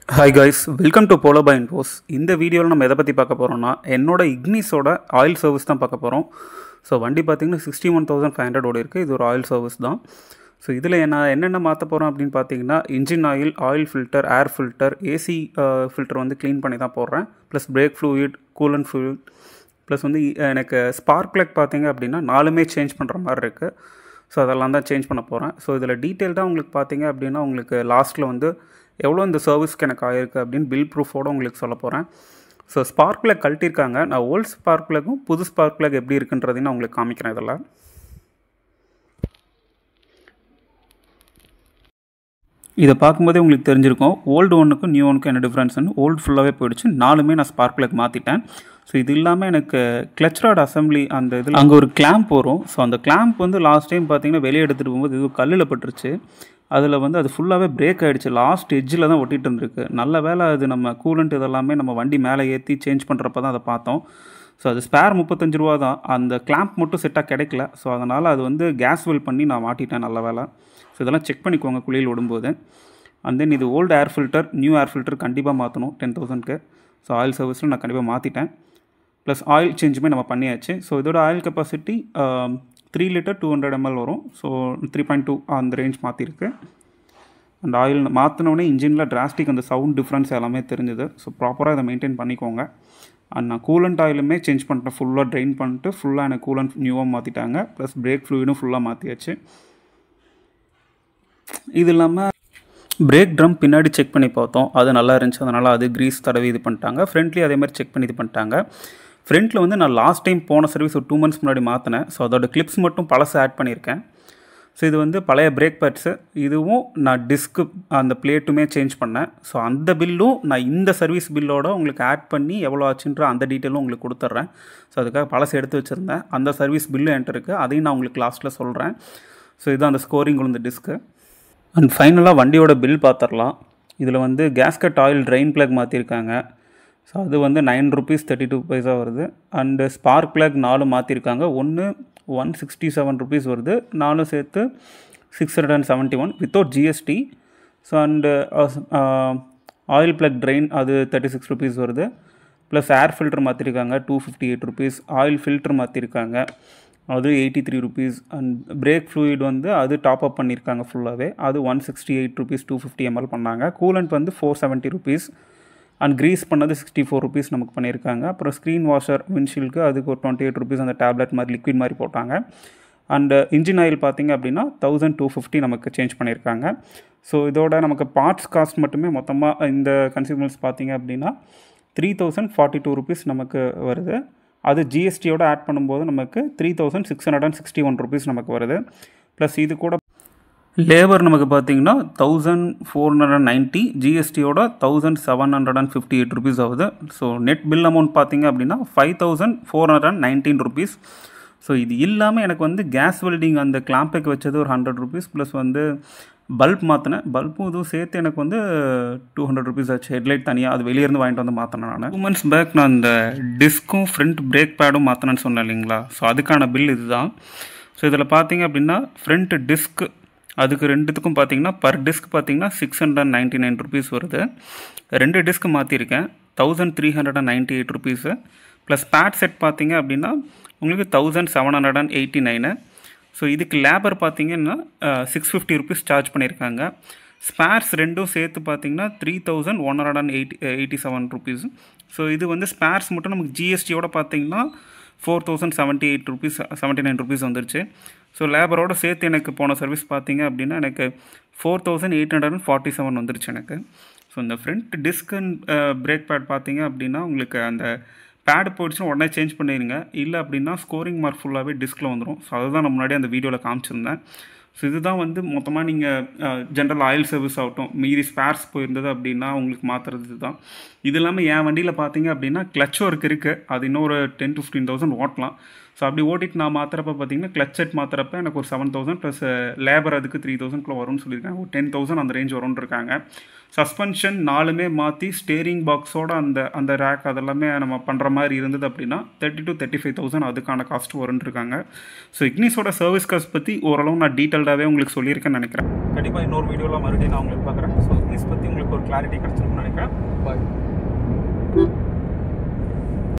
Hi guys, welcome to Polo by Infos. இந்த வீடியோவில் நம்ம எதை பற்றி பார்க்க போகிறோம்னா என்னோட இக்னிஸோட ஆயில் சர்வீஸ் தான் பார்க்க போகிறோம். ஸோ வண்டி பார்த்திங்கன்னா 61,500 ஓடி இருக்குது. இது ஒரு ஆயில் சர்வீஸ் தான். ஸோ இதில் நான் என்னென்ன மாற்ற போகிறோம் அப்படின்னு பார்த்தீங்கன்னா engine oil, oil filter, air filter, AC filter வந்து க்ளீன் பண்ணி தான் போடுறேன். Plus break fluid, coolant fluid, plus வந்து எனக்கு ஸ்பார்க் பிளக் பார்த்தீங்க அப்படின்னா 4மே சேஞ்ச் பண்ணுற மாதிரி இருக்குது. ஸோ அதெல்லாம் தான் சேஞ்ச் பண்ண போகிறேன். ஸோ இதில் டீட்டெயில்டாக உங்களுக்கு பார்த்தீங்க அப்படின்னா உங்களுக்கு லாஸ்ட்டில் வந்து எவ்வளோ இந்த சர்வீஸ்க்கு எனக்கு ஆயிருக்கு அப்படின்னு பில் ப்ரூஃபோடு உங்களுக்கு சொல்ல போகிறேன். ஸோ ஸ்பார்க் பிளக் கழட்டியிருக்காங்க. நான் ஓல்ட் ஸ்பார்க் பிளக்கும் புது ஸ்பார்க் பிளக் எப்படி இருக்குன்றதையும் நான் உங்களுக்கு காமிக்கிறேன். இதில் இதை பார்க்கும்போதே உங்களுக்கு தெரிஞ்சிருக்கும் ஓல்டு ஒன்றுக்கும் நியூ ஒன்றுக்கும் என்ன டிஃப்ரென்ஸ்னு. ஓல்டு ஃபுல்லாகவே போயிடுச்சு, 4மே நான் ஸ்பார்க் பிளக் மாற்றிட்டேன். ஸோ இது இல்லாமல் எனக்கு கிளச் ராட் அசம்பிளி அந்த இதில் அங்கே ஒரு கிளாம்ப் வரும். ஸோ அந்த கிளாம்ப் வந்து லாஸ்ட் டைம் பார்த்தீங்கன்னா வெளியே எடுத்துகிட்டு போகும்போது இது கல்லில் பட்டுருச்சு. அதில் வந்து அது ஃபுல்லாகவே பிரேக் ஆகிடுச்சு. லாஸ்ட் எட்ஜில் தான் ஒட்டிகிட்டு இருந்திருக்கு. நல்ல வேலை அது நம்ம கூலண்ட் இதெல்லாமே நம்ம வண்டி மேலே ஏற்றி சேஞ்ச் பண்ணுறப்ப தான் அதை பார்த்தோம். ஸோ அது ஸ்பேர் 35 ரூபா தான். அந்த கிளாம்ப் மட்டும் செட்டாக கிடைக்கல. ஸோ அதனால் அது வந்து கேஸ் வெல் பண்ணி நான் மாட்டிட்டேன். நல்ல வேலை. ஸோ இதெல்லாம் செக் பண்ணிக்கோங்க குளியில் விடும்போது. அண்ட் தென் இது old air filter, new air filter கண்டிப்பாக மாற்றணும் 10,000க்கு. ஸோ ஆயில் சர்வீஸில் நான் கண்டிப்பாக மாற்றிட்டேன். ப்ளஸ் ஆயில் சேஞ்சுமே நம்ம பண்ணியாச்சு. ஸோ இதோட ஆயில் கெப்பாசிட்டி 3 லிட்டர் 200 ml வரும். ஸோ 3.2 அந்த ரேஞ்ச் மாற்றிருக்கு. அண்ட் ஆயில் மாற்றினோடனே இன்ஜினில் டிராஸ்டிக் அந்த சவுண்ட் டிஃப்ரென்ஸ் எல்லாமே தெரிஞ்சுது. ஸோ ப்ராப்பராக இதை மெயின்டைன் பண்ணிக்கோங்க. அண்ட் நான் கூலண்ட் ஆயிலுமே சேஞ்ச் பண்ணிட்டேன். ஃபுல்லாக ட்ரெயின் பண்ணிட்டு ஃபுல்லாக எனக்கு கூலண்ட் நியூவாக மாற்றிட்டாங்க. ப்ளஸ் பிரேக் ஃப்ளூயிடும் ஃபுல்லாக மாற்றியாச்சு. இது இல்லாமல் பிரேக் ட்ரம் பின்னாடி செக் பண்ணி பார்த்தோம். அது நல்லா இருந்துச்சு. அதனால் அது க்ரீஸ் தடவி இது பண்ணிட்டாங்க. ஃப்ரண்ட்லேயும் அதே மாதிரி செக் பண்ணி இது பண்ணிட்டாங்க. ஃப்ரண்ட்டில் வந்து நான் லாஸ்ட் டைம் போன சர்வீஸ் ஒரு 2 months முன்னாடி மாற்றினேன். ஸோ அதோட கிளிப்ஸ் மட்டும் பழசு ஆட் பண்ணியிருக்கேன். ஸோ இது வந்து பழைய பிரேக் பேட்ஸு. இதுவும் நான் டிஸ்க்கு அந்த பிளேட்டுமே சேஞ்ச் பண்ணேன். ஸோ அந்த பில்லும் நான் இந்த சர்வீஸ் பில்லோட உங்களுக்கு ஆட் பண்ணி எவ்வளோ ஆச்சுன்ற அந்த டீட்டெயிலும் உங்களுக்கு கொடுத்துட்றேன். ஸோ அதுக்காக பழசு எடுத்து வச்சுருந்தேன். அந்த சர்வீஸ் பில்லு என்கிட்ட இருக்குது. அதையும் நான் உங்களுக்கு லாஸ்ட்டில் சொல்கிறேன். ஸோ இதுதான் அந்த ஸ்கோரிங் உள்ள டிஸ்க்கு. அண்ட் ஃபைனலாக வண்டியோட பில் பார்த்துடலாம். இதில் வந்து கேஸ்கட் ஆயில் ட்ரெயின் பிளக் மாற்றிருக்காங்க. ஸோ அது வந்து 9 rupees 32 paisa வருது. அண்டு ஸ்பார்க் பிளக் 4 மாற்றிருக்காங்க. ஒன்று 167 rupees வருது. 4 சேர்த்து 671 without GST. So and oil plug train அது 36 rupees வருது. ப்ளஸ் ஏர் ஃபில்டர் மாற்றிருக்காங்க 258 rupees. ஆயில் ஃபில்டர் மாற்றிருக்காங்க அது 83 rupees. அண்ட் பிரேக் ஃப்ளூயிட் வந்து அது டாப் அப் பண்ணியிருக்காங்க ஃபுல்லாகவே. அது 168 rupees 250 ml பண்ணாங்க. கூலண்ட் வந்து 470 rupees. அண்ட் க்ரீஸ் பண்ணது 64 rupees நமக்கு பண்ணியிருக்காங்க. அப்புறம் ஸ்க்ரீன் வாஷர் விண்ட்ஷீல்டுக்கு அதுக்கு ஒரு 28 rupees அந்த டேப்லெட் மாதிரி லிக்விட் மாதிரி போட்டாங்க. அண்டு இன்ஜின் ஆயில் பார்த்திங்க அப்படின்னா 1250 நமக்கு சேஞ்ச் பண்ணியிருக்காங்க. ஸோ இதோட நமக்கு பார்ட்ஸ் காஸ்ட் மட்டுமே மொத்தமாக இந்த கன்சியூமர்ஸ் பார்த்திங்க அப்படின்னா 3042 rupees நமக்கு வருது. அது ஜிஎஸ்டியோடு ஆட் பண்ணும்போது நமக்கு 3661 rupees நமக்கு வருது. ப்ளஸ் இது கூட லேபர் நமக்கு பார்த்திங்கன்னா 1490, ஜிஎஸ்டியோட 1758 rupees ஆகுது. ஸோ நெட் பில் அமௌண்ட் பார்த்திங்க அப்படின்னா 5419 rupees. ஸோ இது இல்லாமல் எனக்கு வந்து கேஸ் வெல்டிங் அந்த கிளாம்புக்கு வச்சது ஒரு 100 rupees. ப்ளஸ் வந்து பல்ப் மாற்றினேன். பல்பும் இதுவும் சேர்த்து எனக்கு வந்து 200 rupees ஆச்சு. ஹெட்லைட் தனியாக அது வெளியேருந்து வாங்கிட்டு வந்து மாற்றினேன். நான் 2 months பேக் நான் அந்த டிஸ்க்கும் ஃப்ரண்ட் பிரேக் பேடும் மாற்றினேன்னு சொன்னேன் இல்லைங்களா. ஸோ அதுக்கான பில் இதுதான். ஸோ இதில் பார்த்தீங்க அப்படின்னா ஃப்ரண்ட் டிஸ்க் அதுக்கு ரெண்டுத்துக்கும் பார்த்தீங்கன்னா பர் டிஸ்க் பார்த்தீங்கன்னா 699 rupees வருது. 2 டிஸ்க் மாற்றிருக்கேன் 1398 rupees. ப்ளஸ் பேட் செட் பார்த்தீங்க அப்படின்னா உங்களுக்கு 1789. ஸோ இதுக்கு லேபர் பார்த்தீங்கன்னா 650 rupees சார்ஜ் பண்ணியிருக்காங்க. ஸ்பேர்ஸ் ரெண்டும் சேர்த்து பார்த்தீங்கன்னா 3187 rupees. ஸோ இது வந்து ஸ்பேர்ஸ் மட்டும் நமக்கு ஜிஎஸ்டியோட பார்த்தீங்கன்னா 4078 rupees 79 rupees வந்துருச்சு. ஸோ லேபரோடு சேர்த்து எனக்கு போன சர்வீஸ் பார்த்தீங்க அப்படின்னா எனக்கு 4847 வந்துருச்சு எனக்கு. ஸோ இந்த front disk and break bad பார்த்தீங்க அப்படின்னா உங்களுக்கு அந்த பேடு போயிடுச்சுன்னா உடனே சேஞ்ச் பண்ணிடுங்க. இல்லை அப்படின்னா ஸ்கோரிங் மார்க் ஃபுல்லாகவே டிஸ்கில் வந்துடும். ஸோ அதுதான் நான் முன்னாடி அந்த வீடியோவில் காமிச்சிருந்தேன். ஸோ இதுதான் வந்து மொத்தமாக நீங்கள் ஜென்ரல் ஆயில் சர்வீஸ் ஆகட்டும் மீதி ஸ்பேர்ஸ் போயிருந்தது அப்படின்னா உங்களுக்கு மாற்றுறது தான். இது இல்லாமல் என் வண்டியில் பார்த்தீங்க அப்படின்னா கிளச் ஒர்க் இருக்குது. அது இன்னொரு 10,000 to 15,000 ஓட்டலாம். ஸோ அப்படி ஓட்டிட்டு நான் மாற்றுறப்ப பார்த்தீங்கன்னா கிளச் செட் மாற்றுறப்ப எனக்கு ஒரு 7000 ப்ளஸ் லேபர் அதுக்கு 3000 வரும்னு சொல்லியிருக்காங்க. ஒரு 10,000 அந்த ரேஞ்ச் வரும்னு இருக்காங்க. சஸ்பென்ஷன் 4மே மாற்றி ஸ்டேரிங் பாக்ஸோட அந்த ரேக் அதெல்லாமே நம்ம பண்ணுற மாதிரி இருந்தது அப்படின்னா 30,000 to 35,000 அதுக்கான காஸ்ட் வரும்னு இருக்காங்க. ஸோ இக்னிஸோட சர்வீஸ் காஸ்ட் பற்றி ஓரளவு நான் டீட்டெயில்டாகவே உங்களுக்கு சொல்லியிருக்கேன்னு நினைக்கிறேன். கண்டிப்பாக இன்னொரு வீடியோவில் மறுபடியும் நான் உங்களுக்கு பார்க்குறேன். ஸோ இக்னிஸ் பற்றி உங்களுக்கு ஒரு கிளாரிட்டி கிடச்சிருக்குன்னு நினைக்கிறேன். பாய்.